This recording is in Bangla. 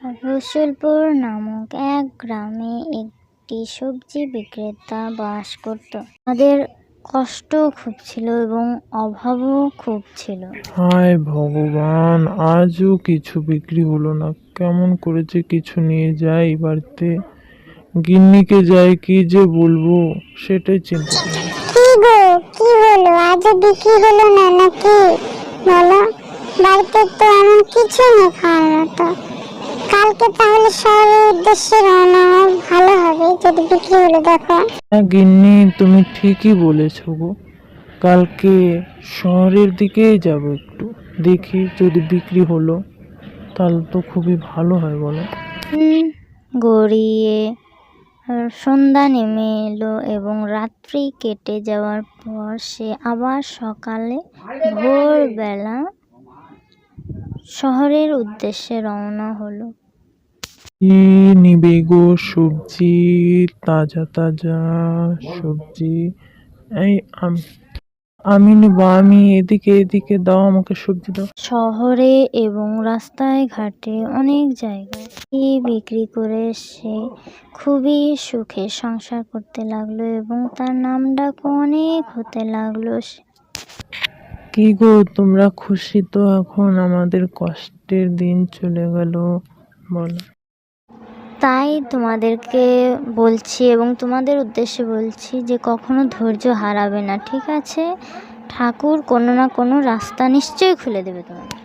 রসুলপুর নামক এক গ্রামে একটি সবজি বিক্রেতা বাস করত। তাদের কষ্ট খুব ছিল এবং অভাবও খুব ছিল। হায় ভগবান, আজও কিছু বিক্রি হলো না। কেমন করে যে কিছু নিয়ে যাই বাড়িতে, গিন্নিকে যাই কি যে বলবো সেটাই চিন্তা করি। কি গো, কি হলো? আজও বিক্রি হলো না নাকি? বলো, বাড়িতে তো এমন কিছু নেই খাওয়ার মতো। কালকে তাহলে শহরের উদ্দেশ্যে রওনা হওয়া ভালো হবে, যদি বিক্রি হলো দেখো। হ্যাঁ গিন্নি, তুমি ঠিকই বলেছো গো। কালকে শহরের দিকেই যাব, একটু দেখি যদি বিক্রি হলো তাহলে তো খুবই ভালো হয় বলো। গড়িয়ে সন্ধ্যা নেমে এলো এবং রাত্রি কেটে যাওয়ার পর সে আবার সকালে ভোরবেলা শহরের উদ্দেশ্যে রওনা হলো। কি নিবে গো? সবজি, তাজা তাজা সবজি। এই আমি নেবো, আমি এদিকে এদিকে দাও, আমাকে সবজি দাও। শহরে এবং রাস্তায় ঘাটে অনেক জায়গায় বিক্রি করে সে খুবই সুখে সংসার করতে লাগলো এবং তার নামডাকও অনেক হতে লাগলো। কি গো, তোমরা খুশি তো এখন? আমাদের কষ্টের দিন চলে গেল বলো। তাই তোমাদেরকে বলছি এবং তোমাদের উদ্দেশ্যে বলছি যে কখনো ধৈর্য হারাবে না, ঠিক আছে? ঠাকুর কোনো না কোনো রাস্তা নিশ্চয়ই খুলে দেবে তোমাদের।